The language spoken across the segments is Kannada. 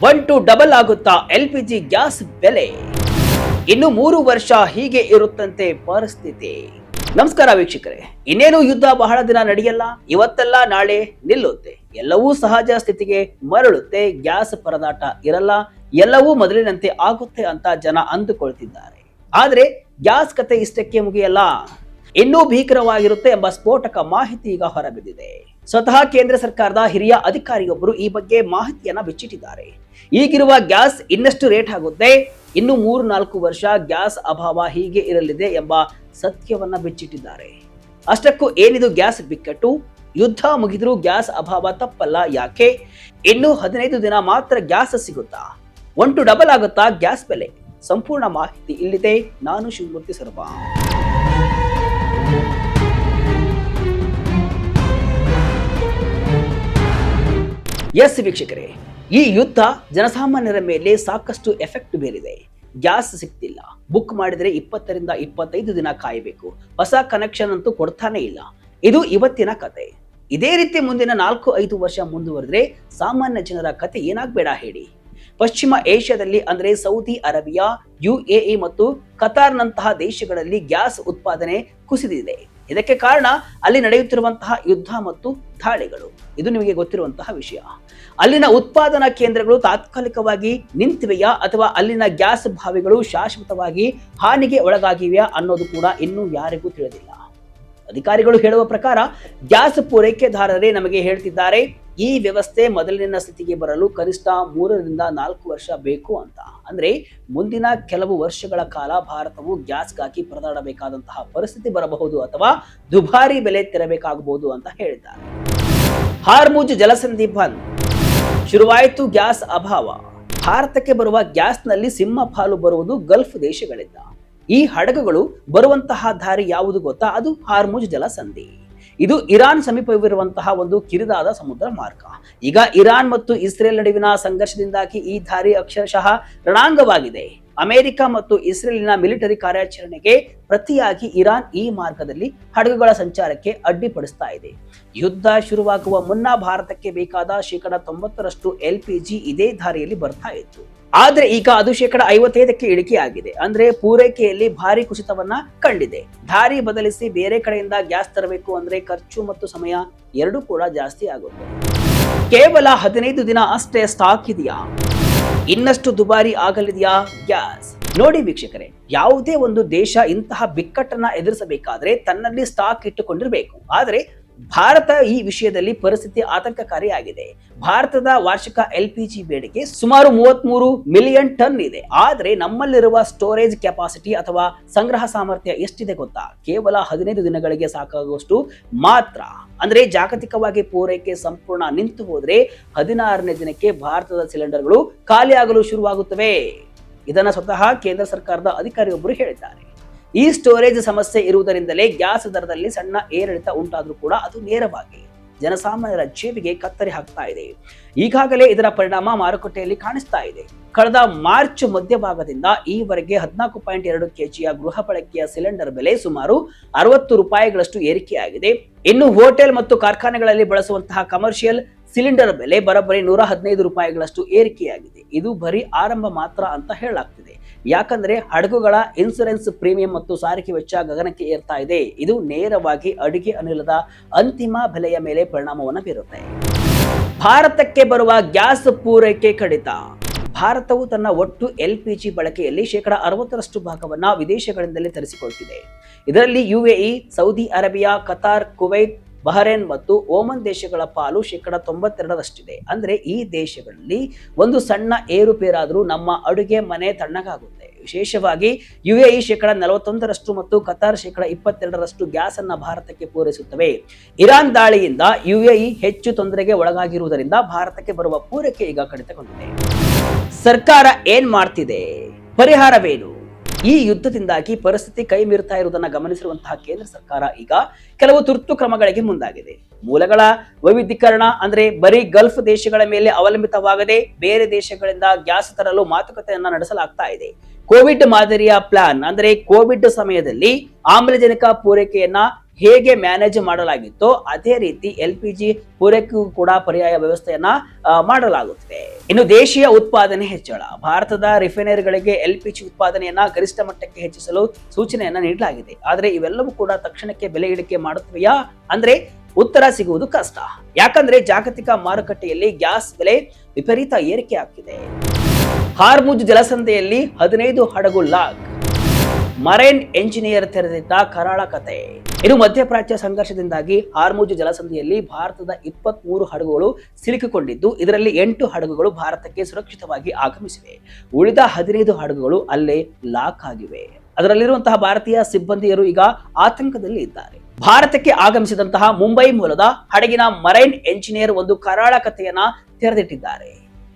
1 to ಡಬಲ್ ಆಗುತ್ತಾ ಎಲ್ಪಿಜಿ ಗ್ಯಾಸ್ ಬೆಲೆ? ಇನ್ನು 3 ವರ್ಷ ಹೀಗೆ ಇರುತ್ತಂತೆ ಪರಿಸ್ಥಿತಿ. ನಮಸ್ಕಾರ ವೀಕ್ಷಕರೇ, ಇನ್ನೇನು ಯುದ್ಧ ಬಹಳ ದಿನ ನಡೆಯಲ್ಲ, ಇವತ್ತಲ್ಲ ನಾಳೆ ನಿಲ್ಲುತ್ತೆ, ಎಲ್ಲವೂ ಸಹಜ ಸ್ಥಿತಿಗೆ ಮರಳುತ್ತೆ, ಗ್ಯಾಸ್ ಪರದಾಟ ಇರಲ್ಲ, ಎಲ್ಲವೂ ಮೊದಲಿನಂತೆ ಆಗುತ್ತೆ ಅಂತ ಜನ ಅಂದುಕೊಳ್ತಿದ್ದಾರೆ. ಆದ್ರೆ ಗ್ಯಾಸ್ ಕತೆ ಇಷ್ಟಕ್ಕೆ ಮುಗಿಯಲ್ಲ, ಇನ್ನೂ ಭೀಕರವಾಗಿರುತ್ತೆ ಎಂಬ ಸ್ಫೋಟಕ ಮಾಹಿತಿ ಈಗ ಹೊರಬಿದ್ದಿದೆ. ಸ್ವತಃ ಕೇಂದ್ರ ಸರ್ಕಾರದ ಹಿರಿಯ ಅಧಿಕಾರಿಯೊಬ್ಬರು ಈ ಬಗ್ಗೆ ಮಾಹಿತಿಯನ್ನ ಬಿಚ್ಚಿಟ್ಟಿದ್ದಾರೆ. ಈಗಿರುವ ಗ್ಯಾಸ್ ಇನ್ನಷ್ಟು ರೇಟ್ ಆಗುತ್ತೆ, ಇನ್ನು 3-4 ವರ್ಷ ಗ್ಯಾಸ್ ಅಭಾವ ಹೀಗೆ ಇರಲಿದೆ ಎಂಬ ಸತ್ಯವನ್ನ ಬಿಚ್ಚಿಟ್ಟಿದ್ದಾರೆ. ಅಷ್ಟಕ್ಕೂ ಏನಿದು ಗ್ಯಾಸ್ ಬಿಕ್ಕಟ್ಟು? ಯುದ್ಧ ಮುಗಿದ್ರೂ ಗ್ಯಾಸ್ ಅಭಾವ ತಪ್ಪಲ್ಲ ಯಾಕೆ? ಇನ್ನು 15 ದಿನ ಮಾತ್ರ ಗ್ಯಾಸ್ ಸಿಗುತ್ತಾ? 1 to ಡಬಲ್ ಆಗುತ್ತಾ ಗ್ಯಾಸ್ ಬೆಲೆ? ಸಂಪೂರ್ಣ ಮಾಹಿತಿ ಇಲ್ಲಿದೆ. ನಾನು ಶಿವಮೂರ್ತಿ ಸರ್ವಾ. ಎಸ್ ವೀಕ್ಷಕರೇ, ಈ ಯುದ್ಧ ಜನಸಾಮಾನ್ಯರ ಮೇಲೆ ಸಾಕಷ್ಟು ಎಫೆಕ್ಟ್ ಬೀರಿದೆ. ಗ್ಯಾಸ್ ಸಿಗ್ತಿಲ್ಲ, ಬುಕ್ ಮಾಡಿದ್ರೆ 20 ರಿಂದ 25 ದಿನ ಕಾಯಬೇಕು, ಹೊಸ ಕನೆಕ್ಷನ್ ಅಂತೂ ಕೊಡ್ತಾನೆ ಇಲ್ಲ. ಇದು ಇವತ್ತಿನ ಕತೆ. ಇದೇ ರೀತಿ ಮುಂದಿನ 4-5 ವರ್ಷ ಮುಂದುವರೆದ್ರೆ ಸಾಮಾನ್ಯ ಜನರ ಕತೆ ಏನಾಗಬೇಡ ಹೇಳಿ. ಪಶ್ಚಿಮ ಏಷ್ಯಾದಲ್ಲಿ ಅಂದ್ರೆ ಸೌದಿ ಅರೇಬಿಯಾ, UAE ಮತ್ತು ಕತಾರ್ನಂತಹ ದೇಶಗಳಲ್ಲಿ ಗ್ಯಾಸ್ ಉತ್ಪಾದನೆ ಕುಸಿದಿದೆ. ಇದಕ್ಕೆ ಕಾರಣ ಅಲ್ಲಿ ನಡೆಯುತ್ತಿರುವಂತಹ ಯುದ್ಧ ಮತ್ತು ದಾಳಿಗಳು. ಇದು ನಿಮಗೆ ಗೊತ್ತಿರುವಂತಹ ವಿಷಯ. ಅಲ್ಲಿನ ಉತ್ಪಾದನಾ ಕೇಂದ್ರಗಳು ತಾತ್ಕಾಲಿಕವಾಗಿ ನಿಂತಿವೆಯಾ ಅಥವಾ ಅಲ್ಲಿನ ಗ್ಯಾಸ್ ಬಾವಿಗಳು ಶಾಶ್ವತವಾಗಿ ಹಾನಿಗೆ ಒಳಗಾಗಿವೆಯಾ ಅನ್ನೋದು ಕೂಡ ಇನ್ನೂ ಯಾರಿಗೂ ತಿಳಿದಿಲ್ಲ. ಅಧಿಕಾರಿಗಳು ಹೇಳುವ ಪ್ರಕಾರ ಗ್ಯಾಸ್ ಪೂರೈಕೆದಾರರೇ ನಮಗೆ ಹೇಳ್ತಿದ್ದಾರೆ, ಈ ವ್ಯವಸ್ಥೆ ಮೊದಲಿನ ಸ್ಥಿತಿಗೆ ಬರಲು ಕನಿಷ್ಠ 3 ರಿಂದ 4 ವರ್ಷ ಬೇಕು ಅಂತ. ಅಂದ್ರೆ ಮುಂದಿನ ಕೆಲವು ವರ್ಷಗಳ ಕಾಲ ಭಾರತವು ಗ್ಯಾಸ್ಗಾಗಿ ಪರದಾಡಬೇಕಾದಂತಹ ಪರಿಸ್ಥಿತಿ ಬರಬಹುದು ಅಥವಾ ದುಬಾರಿ ಬೆಲೆ ತೆರಬೇಕಾಗಬಹುದು ಅಂತ ಹೇಳಿದ್ದಾರೆ. ಹಾರ್ಮುಜ್ ಜಲಸಂಧಿ ಬಂದ್, ಶುರುವಾಯಿತು ಗ್ಯಾಸ್ ಅಭಾವ. ಭಾರತಕ್ಕೆ ಬರುವ ಗ್ಯಾಸ್ನಲ್ಲಿ ಸಿಂಹ ಪಾಲು ಬರುವುದು ಗಲ್ಫ್ ದೇಶಗಳಿಂದ. ಈ ಹಡಗುಗಳು ಬರುವಂತಹ ದಾರಿ ಯಾವುದು ಗೊತ್ತಾ? ಅದು ಹಾರ್ಮುಜ್ ಜಲಸಂಧಿ. ಇದು ಇರಾನ್ ಸಮೀಪವಿರುವಂತಹ ಒಂದು ಕಿರಿದಾದ ಸಮುದ್ರ ಮಾರ್ಗ. ಈಗ ಇರಾನ್ ಮತ್ತು ಇಸ್ರೇಲ್ ನಡುವಿನ ಸಂಘರ್ಷದಿಂದಾಗಿ ಈ ದಾರಿ ಅಕ್ಷರಶಃ ರಣಾಂಗವಾಗಿದೆ. ಅಮೆರಿಕ ಮತ್ತು ಇಸ್ರೇಲಿನ ಮಿಲಿಟರಿ ಕಾರ್ಯಾಚರಣೆಗೆ ಪ್ರತಿಯಾಗಿ ಇರಾನ್ ಈ ಮಾರ್ಗದಲ್ಲಿ ಹಡಗುಗಳ ಸಂಚಾರಕ್ಕೆ ಅಡ್ಡಿಪಡಿಸ್ತಾ ಇದೆ. ಯುದ್ಧ ಶುರುವಾಗುವ ಮುನ್ನ ಭಾರತಕ್ಕೆ ಬೇಕಾದ 90% LPG ಇದೇ ದಾರಿಯಲ್ಲಿ ಬರ್ತಾ ಇತ್ತು. ಆದ್ರೆ ಈಗ ಅದು 55% ಇಳಿಕೆಯಾಗಿದೆ. ಅಂದ್ರೆ ಪೂರೈಕೆಯಲ್ಲಿ ಭಾರಿ ಕುಸಿತವನ್ನ ಕಂಡಿದೆ. ದಾರಿ ಬದಲಿಸಿ ಬೇರೆ ಕಡೆಯಿಂದ ಗ್ಯಾಸ್ ತರಬೇಕು ಅಂದ್ರೆ ಖರ್ಚು ಮತ್ತು ಸಮಯ ಎರಡೂ ಕೂಡ ಜಾಸ್ತಿ ಆಗುತ್ತೆ. ಕೇವಲ 15 ದಿನ ಅಷ್ಟೇ ಸ್ಟಾಕ್ ಇದೆಯಾ? ಇನ್ನಷ್ಟು ದುಬಾರಿ ಆಗಲಿದೆಯಾ ಗ್ಯಾಸ್? ನೋಡಿ ವೀಕ್ಷಕರೇ, ಯಾವುದೇ ಒಂದು ದೇಶ ಇಂತಹ ಬಿಕ್ಕಟ್ಟನ್ನ ಎದುರಿಸಬೇಕಾದ್ರೆ ತನ್ನಲ್ಲಿ ಸ್ಟಾಕ್ ಇಟ್ಟುಕೊಂಡಿರಬೇಕು. ಆದ್ರೆ ಭಾರತ ಈ ವಿಷಯದಲ್ಲಿ ಪರಿಸ್ಥಿತಿ ಆತಂಕಕಾರಿಯಾಗಿದೆ. ಭಾರತದ ವಾರ್ಷಿಕ LPG ಬೇಡಿಕೆ ಸುಮಾರು 33 ಮಿಲಿಯನ್ ಟನ್ ಇದೆ. ಆದ್ರೆ ನಮ್ಮಲ್ಲಿರುವ ಸ್ಟೋರೇಜ್ ಕೆಪಾಸಿಟಿ ಅಥವಾ ಸಂಗ್ರಹ ಸಾಮರ್ಥ್ಯ ಎಷ್ಟಿದೆ ಗೊತ್ತಾ? ಕೇವಲ 15 ದಿನಗಳಿಗೆ ಸಾಕಾಗುವಷ್ಟು ಮಾತ್ರ. ಅಂದ್ರೆ ಜಾಗತಿಕವಾಗಿ ಪೂರೈಕೆ ಸಂಪೂರ್ಣ ನಿಂತು ಹೋದ್ರೆ 16ನೇ ದಿನಕ್ಕೆ ಭಾರತದ ಸಿಲಿಂಡರ್ಗಳು ಖಾಲಿಯಾಗಲು ಶುರುವಾಗುತ್ತವೆ. ಇದನ್ನ ಸ್ವತಃ ಕೇಂದ್ರ ಸರ್ಕಾರದ ಅಧಿಕಾರಿಯೊಬ್ಬರು ಹೇಳಿದ್ದಾರೆ. ಈ ಸ್ಟೋರೇಜ್ ಸಮಸ್ಯೆ ಇರುವುದರಿಂದಲೇ ಗ್ಯಾಸ್ ದರದಲ್ಲಿ ಸಣ್ಣ ಏರಿಳಿತ ಉಂಟಾದ್ರೂ ಕೂಡ ಅದು ನೇರವಾಗಿ ಜನಸಾಮಾನ್ಯರ ಜೇಬಿಗೆ ಕತ್ತರಿ ಹಾಕ್ತಾ ಇದೆ. ಈಗಾಗಲೇ ಇದರ ಪರಿಣಾಮ ಮಾರುಕಟ್ಟೆಯಲ್ಲಿ ಕಾಣಿಸ್ತಾ ಇದೆ. ಕಳೆದ ಮಾರ್ಚ್ ಮಧ್ಯಭಾಗದಿಂದ ಈವರೆಗೆ 14.2 kg ಗೃಹ ಬಳಕೆಯ ಸಿಲಿಂಡರ್ ಬೆಲೆ ಸುಮಾರು 60 ರೂಪಾಯಿಗಳಷ್ಟು ಏರಿಕೆಯಾಗಿದೆ. ಇನ್ನು ಹೋಟೆಲ್ ಮತ್ತು ಕಾರ್ಖಾನೆಗಳಲ್ಲಿ ಬಳಸುವಂತಹ ಕಮರ್ಷಿಯಲ್ ಸಿಲಿಂಡರ್ ಬೆಲೆ ಬರೋಬ್ಬರಿ 115 ರೂಪಾಯಿಗಳಷ್ಟು ಏರಿಕೆಯಾಗಿದೆ. ಇದು ಬರೀ ಆರಂಭ ಮಾತ್ರ ಅಂತ ಹೇಳಲಾಗ್ತಿದೆ. ಯಾಕಂದ್ರೆ ಹಡಗುಗಳ ಇನ್ಸೂರೆನ್ಸ್ ಪ್ರೀಮಿಯಂ ಮತ್ತು ಸಾರಿಗೆ ವೆಚ್ಚ ಗಗನಕ್ಕೆ ಏರ್ತಾ ಇದೆ. ಇದು ನೇರವಾಗಿ ಅಡುಗೆ ಅನಿಲದ ಅಂತಿಮ ಬೆಲೆಯ ಮೇಲೆ ಪರಿಣಾಮವನ್ನು ಬೀರುತ್ತೆ. ಭಾರತಕ್ಕೆ ಬರುವ ಗ್ಯಾಸ್ ಪೂರೈಕೆ ಕಡಿತ. ಭಾರತವು ತನ್ನ ಒಟ್ಟು LPG ಬಳಕೆಯಲ್ಲಿ 60% ಭಾಗವನ್ನ ವಿದೇಶಗಳಿಂದಲೇ ತರಿಸಿಕೊಳ್ತಿದೆ. ಇದರಲ್ಲಿ UAE, Saudi Arabia, Qatar, Kuwait, Bahrain ಮತ್ತು ಓಮನ್ ದೇಶಗಳ ಪಾಲು 92%ರಷ್ಟಿದೆ. ಅಂದ್ರೆ ಈ ದೇಶಗಳಲ್ಲಿ ಒಂದು ಸಣ್ಣ ಏರುಪೇರಾದ್ರೂ ನಮ್ಮ ಅಡುಗೆ ಮನೆ ತಣ್ಣಗಾಗುತ್ತೆ. ವಿಶೇಷವಾಗಿ UAE 41% ಮತ್ತು ಕತಾರ್ 22% ಗ್ಯಾಸ್ ಅನ್ನ ಭಾರತಕ್ಕೆ ಪೂರೈಸುತ್ತವೆ. ಇರಾನ್ ದಾಳಿಯಿಂದ UAE ಹೆಚ್ಚು ತೊಂದರೆಗೆ ಒಳಗಾಗಿರುವುದರಿಂದ ಭಾರತಕ್ಕೆ ಬರುವ ಪೂರೈಕೆ ಈಗ ಕಡಿತಗೊಂಡಿದೆ. ಸರ್ಕಾರ ಏನ್ ಮಾಡ್ತಿದೆ? ಪರಿಹಾರವೇನು? ಈ ಯುದ್ಧದಿಂದಾಗಿ ಪರಿಸ್ಥಿತಿ ಕೈ ಮೀರ್ತಾ ಇರುವುದನ್ನು ಗಮನಿಸಿರುವಂತಹ ಕೇಂದ್ರ ಸರ್ಕಾರ ಈಗ ಕೆಲವು ತುರ್ತು ಕ್ರಮಗಳಿಗೆ ಮುಂದಾಗಿದೆ. ಮೂಲಗಳ ವೈವಿಧ್ಯೀಕರಣ ಅಂದ್ರೆ ಬರೀ ಗಲ್ಫ್ ದೇಶಗಳ ಮೇಲೆ ಅವಲಂಬಿತವಾಗದೆ ಬೇರೆ ದೇಶಗಳಿಂದ ಗ್ಯಾಸ್ ತರಲು ಮಾತುಕತೆಯನ್ನ ನಡೆಸಲಾಗ್ತಾ ಇದೆ. ಕೋವಿಡ್ ಮಾದರಿಯ ಪ್ಲಾನ್ ಅಂದ್ರೆ ಕೋವಿಡ್ ಸಮಯದಲ್ಲಿ ಆಮ್ಲಜನಕ ಪೂರೈಕೆಯನ್ನ ಹೇಗೆ ಮ್ಯಾನೇಜ್ ಮಾಡಲಾಗಿತ್ತೋ ಅದೇ ರೀತಿ LPG ಪೂರೈಕೆಗೂ ಕೂಡ ಪರ್ಯಾಯ ವ್ಯವಸ್ಥೆಯನ್ನ ಮಾಡಲಾಗುತ್ತಿದೆ. ಇನ್ನು ದೇಶೀಯ ಉತ್ಪಾದನೆ ಹೆಚ್ಚಳ. ಭಾರತದ ರಿಫೈನರಿಗಳಿಗೆ LPG ಉತ್ಪಾದನೆಯನ್ನ ಗರಿಷ್ಠ ಮಟ್ಟಕ್ಕೆ ಹೆಚ್ಚಿಸಲು ಸೂಚನೆಯನ್ನ ನೀಡಲಾಗಿದೆ. ಆದರೆ ಇವೆಲ್ಲವೂ ಕೂಡ ತಕ್ಷಣಕ್ಕೆ ಬೆಲೆ ಇಳಿಕೆ ಮಾಡುತ್ತವೆಯಾ ಅಂದ್ರೆ ಉತ್ತರ ಸಿಗುವುದು ಕಷ್ಟ. ಯಾಕಂದ್ರೆ ಜಾಗತಿಕ ಮಾರುಕಟ್ಟೆಯಲ್ಲಿ ಗ್ಯಾಸ್ ಬೆಲೆ ವಿಪರೀತ ಏರಿಕೆ ಆಗ್ತಿದೆ. ಹಾರ್ಮುಜ್ ಜಲಸಂಧಿಯಲ್ಲಿ 15 ಹಡಗು ಲಾಗ್. ಮರೈನ್ ಎಂಜಿನಿಯರ್ ತೆರೆದಿದ್ದ ಕರಾಳ ಕತೆ. ಇನ್ನು ಮಧ್ಯಪ್ರಾಚ್ಯ ಸಂಘರ್ಷದಿಂದಾಗಿ ಹಾರ್ಮುಜ್ ಜಲಸಂಧಿಯಲ್ಲಿ ಭಾರತದ 23 ಹಡಗುಗಳು ಸಿಲುಕಿಕೊಂಡಿದ್ದು, ಇದರಲ್ಲಿ 8 ಹಡಗುಗಳು ಭಾರತಕ್ಕೆ ಸುರಕ್ಷಿತವಾಗಿ ಆಗಮಿಸಿವೆ. ಉಳಿದ 15 ಹಡಗುಗಳು ಅಲ್ಲೇ ಲಾಕ್ ಆಗಿವೆ. ಅದರಲ್ಲಿರುವಂತಹ ಭಾರತೀಯ ಸಿಬ್ಬಂದಿಯರು ಈಗ ಆತಂಕದಲ್ಲಿ ಇದ್ದಾರೆ. ಭಾರತಕ್ಕೆ ಆಗಮಿಸಿದಂತಹ ಮುಂಬೈ ಮೂಲದ ಹಡಗಿನ ಮರೈನ್ ಎಂಜಿನಿಯರ್ ಒಂದು ಕರಾಳ ಕಥೆಯನ್ನ ತೆರೆದಿಟ್ಟಿದ್ದಾರೆ.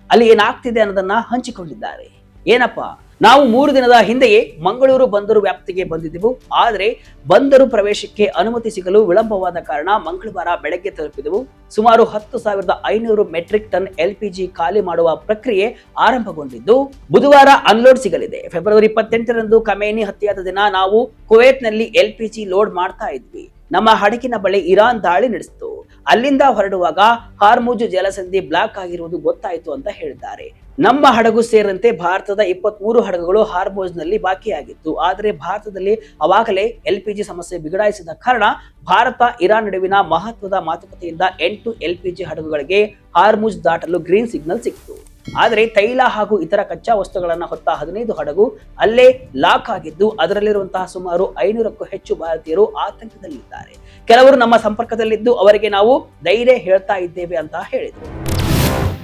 ಅಲ್ಲಿ ಏನಾಗ್ತಿದೆ ಅನ್ನೋದನ್ನ ಹಂಚಿಕೊಂಡಿದ್ದಾರೆ. ಏನಪ್ಪಾ, ನಾವು 3 ದಿನದ ಹಿಂದೆಯೇ ಮಂಗಳೂರು ಬಂದರು ವ್ಯಾಪ್ತಿಗೆ ಬಂದಿದ್ದೆವು. ಆದರೆ ಬಂದರು ಪ್ರವೇಶಕ್ಕೆ ಅನುಮತಿ ಸಿಗಲು ವಿಳಂಬವಾದ ಕಾರಣ ಮಂಗಳವಾರ ಬೆಳಗ್ಗೆ ತಲುಪಿದೆವು. ಸುಮಾರು 10,500 ಮೆಟ್ರಿಕ್ ಟನ್ LPG ಖಾಲಿ ಮಾಡುವ ಪ್ರಕ್ರಿಯೆ ಆರಂಭಗೊಂಡಿದ್ದು, ಬುಧವಾರ ಅನ್ಲೋಡ್ ಸಿಗಲಿದೆ. ಫೆಬ್ರವರಿ 28ರಂದು ಖಮೇನಿ ಹತ್ಯೆಯಾದ ದಿನ ನಾವು ಕುವೈತ್ನಲ್ಲಿ LPG ಲೋಡ್ ಮಾಡ್ತಾ ಇದ್ವಿ. ನಮ್ಮ ಹಡಗಿನ ಬಳಿ ಇರಾನ್ ದಾಳಿ ನಡೆಸಿತು. ಅಲ್ಲಿಂದ ಹೊರಡುವಾಗ ಹಾರ್ಮುಜ್ ಜಲಸಂಧಿ ಬ್ಲಾಕ್ ಆಗಿರುವುದು ಗೊತ್ತಾಯಿತು ಅಂತ ಹೇಳಿದ್ದಾರೆ. ನಮ್ಮ ಹಡಗು ಸೇರಿದಂತೆ ಭಾರತದ 23 ಹಡಗುಗಳು ಹಾರ್ಮುಜ್ನಲ್ಲಿ ಬಾಕಿಯಾಗಿತ್ತು. ಆದರೆ ಭಾರತದಲ್ಲಿ ಅವಾಗಲೇ LPG ಸಮಸ್ಯೆ ಬಿಗಡಾಯಿಸಿದ ಕಾರಣ ಭಾರತ ಇರಾನ್ ನಡುವಿನ ಮಹತ್ವದ ಮಾತುಕತೆಯಿಂದ 8 LPG ಹಡಗುಗಳಿಗೆ ಹಾರ್ಮುಜ್ ದಾಟಲು ಗ್ರೀನ್ ಸಿಗ್ನಲ್ ಸಿಕ್ತು. ಆದರೆ ತೈಲ ಹಾಗೂ ಇತರ ಕಚ್ಚಾ ವಸ್ತುಗಳನ್ನು ಹೊತ್ತ 15 ಹಡಗು ಅಲ್ಲೇ ಲಾಕ್ ಆಗಿದ್ದು, ಅದರಲ್ಲಿರುವಂತಹ ಸುಮಾರು 500ಕ್ಕೂ ಹೆಚ್ಚು ಭಾರತೀಯರು ಆತಂಕದಲ್ಲಿದ್ದಾರೆ. ಕೆಲವರು ನಮ್ಮ ಸಂಪರ್ಕದಲ್ಲಿದ್ದು ಅವರಿಗೆ ನಾವು ಧೈರ್ಯ ಹೇಳ್ತಾ ಇದ್ದೇವೆ ಅಂತ ಹೇಳಿದರು.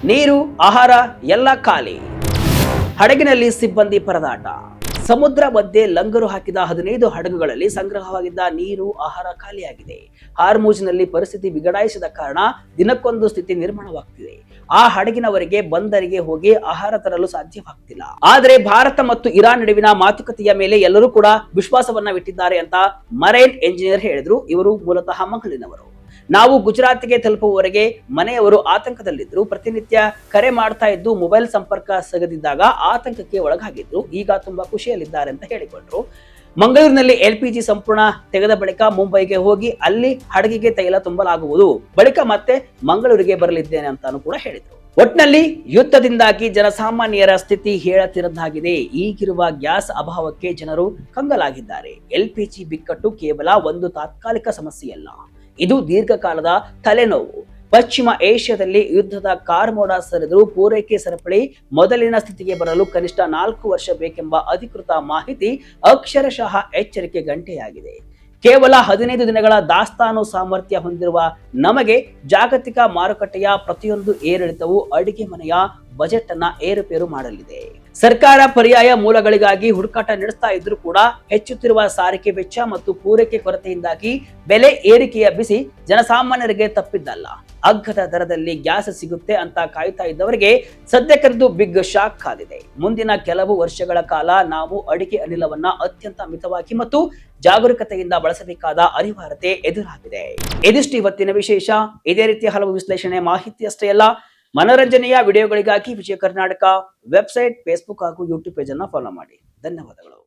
ನೀರು, ಆಹಾರ ಎಲ್ಲ ಖಾಲಿ. ಹಡಗಿನಲ್ಲಿ ಸಿಬ್ಬಂದಿ ಪರದಾಟ. ಸಮುದ್ರ ಮಧ್ಯೆ ಲಂಗರು ಹಾಕಿದ 15 ಹಡಗುಗಳಲ್ಲಿ ಸಂಗ್ರಹವಾಗಿದ್ದ ನೀರು, ಆಹಾರ ಖಾಲಿಯಾಗಿದೆ. ಹಾರ್ಮುಜ್ನಲ್ಲಿ ಪರಿಸ್ಥಿತಿ ಬಿಗಡಾಯಿಸಿದ ಕಾರಣ ದಿನಕ್ಕೊಂದು ಸ್ಥಿತಿ ನಿರ್ಮಾಣವಾಗ್ತಿದೆ. ಆ ಹಡಗಿನವರಿಗೆ ಬಂದರಿಗೆ ಹೋಗಿ ಆಹಾರ ತರಲು ಸಾಧ್ಯವಾಗ್ತಿಲ್ಲ. ಆದರೆ ಭಾರತ ಮತ್ತು ಇರಾನ್ ನಡುವಿನ ಮಾತುಕತೆಯ ಮೇಲೆ ಎಲ್ಲರೂ ಕೂಡ ವಿಶ್ವಾಸವನ್ನ ಅಂತ ಮರೈನ್ ಎಂಜಿನಿಯರ್ ಹೇಳಿದ್ರು. ಇವರು ಮೂಲತಃ ಮಂಗಳೂರಿನವರು. ನಾವು ಗುಜರಾತ್ಗೆ ತಲುಪುವವರೆಗೆ ಮನೆಯವರು ಆತಂಕದಲ್ಲಿದ್ರು. ಪ್ರತಿನಿತ್ಯ ಕರೆ ಮಾಡ್ತಾ ಇದ್ದು ಮೊಬೈಲ್ ಸಂಪರ್ಕ ಸಿಗದಿದ್ದಾಗ ಆತಂಕಕ್ಕೆ ಒಳಗಾಗಿದ್ರು. ಈಗ ತುಂಬಾ ಖುಷಿಯಲ್ಲಿದ್ದಾರೆ ಅಂತ ಹೇಳಿಕೊಂಡ್ರು. ಮಂಗಳೂರಿನಲ್ಲಿ LPG ಸಂಪೂರ್ಣ ತೆಗೆದ ಬಳಿಕ ಮುಂಬೈಗೆ ಹೋಗಿ ಅಲ್ಲಿ ಹಡಗಿಗೆ ತೈಲ ತುಂಬಲಾಗುವುದು. ಬಳಿಕ ಮತ್ತೆ ಮಂಗಳೂರಿಗೆ ಬರಲಿದ್ದೇನೆ ಅಂತಾನು ಕೂಡ ಹೇಳಿದ್ರು. ಒಟ್ನಲ್ಲಿ ಯುದ್ಧದಿಂದಾಗಿ ಜನಸಾಮಾನ್ಯರ ಸ್ಥಿತಿ ಹೇಳತಿರದಾಗಿದೆ. ಈಗಿರುವ ಗ್ಯಾಸ್ ಅಭಾವಕ್ಕೆ ಜನರು ಕಂಗಲಾಗಿದ್ದಾರೆ. LPG ಬಿಕ್ಕಟ್ಟು ಕೇವಲ ಒಂದು ತಾತ್ಕಾಲಿಕ ಸಮಸ್ಯೆಯಲ್ಲ, ಇದು ದೀರ್ಘಕಾಲದ ತಲೆನೋವು. ಪಶ್ಚಿಮ ಏಷ್ಯಾದಲ್ಲಿ ಯುದ್ಧದ ಕಾರ್ಮೋಡ ಸರಿದರೂ ಪೂರೈಕೆ ಸರಪಳಿ ಮೊದಲಿನ ಸ್ಥಿತಿಗೆ ಬರಲು ಕನಿಷ್ಠ 4 ವರ್ಷ ಬೇಕೆಂಬ ಅಧಿಕೃತ ಮಾಹಿತಿ ಅಕ್ಷರಶಃ ಎಚ್ಚರಿಕೆ ಗಂಟೆಯಾಗಿದೆ. ಕೇವಲ 15 ದಿನಗಳ ದಾಸ್ತಾನು ಸಾಮರ್ಥ್ಯ ಹೊಂದಿರುವ ನಮಗೆ ಜಾಗತಿಕ ಮಾರುಕಟ್ಟೆಯ ಪ್ರತಿಯೊಂದು ಏರಿಳಿತವು ಅಡಿಗೆ ಮನೆಯ ಬಜೆಟ್ ಅನ್ನ ಏರುಪೇರು ಮಾಡಲಿದೆ. ಸರ್ಕಾರ ಪರ್ಯಾಯ ಮೂಲಗಳಿಗಾಗಿ ಹುಡುಕಾಟ ನಡೆಸ್ತಾ ಇದ್ರೂ ಕೂಡ ಹೆಚ್ಚುತ್ತಿರುವ ಸಾರಿಗೆ ವೆಚ್ಚ ಮತ್ತು ಪೂರೈಕೆ ಕೊರತೆಯಿಂದಾಗಿ ಬೆಲೆ ಏರಿಕೆಯ ಬಿಸಿ ಜನಸಾಮಾನ್ಯರಿಗೆ ತಪ್ಪಿದ್ದಲ್ಲ. ಅಗ್ಗದ ದರದಲ್ಲಿ ಗ್ಯಾಸ್ ಸಿಗುತ್ತೆ ಅಂತ ಕಾಯ್ತಾ ಇದ್ದವರಿಗೆ ಸದ್ಯಕ್ಕಂತೂ ಬಿಗ್ ಶಾಕ್ ಕಾದಿದೆ. ಮುಂದಿನ ಕೆಲವು ವರ್ಷಗಳ ಕಾಲ ನಾವು ಅಡಿಗೆ ಅನಿಲವನ್ನ ಅತ್ಯಂತ ಮಿತವಾಗಿ ಮತ್ತು ಜಾಗರೂಕತೆಯಿಂದ ಬಳಸಬೇಕಾದ ಅನಿವಾರ್ಯತೆ ಎದುರಾಗಿದೆ. ಇದಿಷ್ಟು ಇವತ್ತಿನ ವಿಶೇಷ. ಇದೇ ರೀತಿಯ ಹಲವು ವಿಶ್ಲೇಷಣೆ ಮಾಹಿತಿ ಅಷ್ಟೇ ಅಲ್ಲ, ಮನೋರಂಜನೆಯ ವಿಡಿಯೋಗಳಿಗಾಗಿ ವಿಜಯ ಕರ್ನಾಟಕ ವೆಬ್ಸೈಟ್, ಫೇಸ್ಬುಕ್ ಹಾಗೂ ಯೂಟ್ಯೂಬ್ ಪೇಜ್ ಅನ್ನು ಫಾಲೋ ಮಾಡಿ. ಧನ್ಯವಾದಗಳು.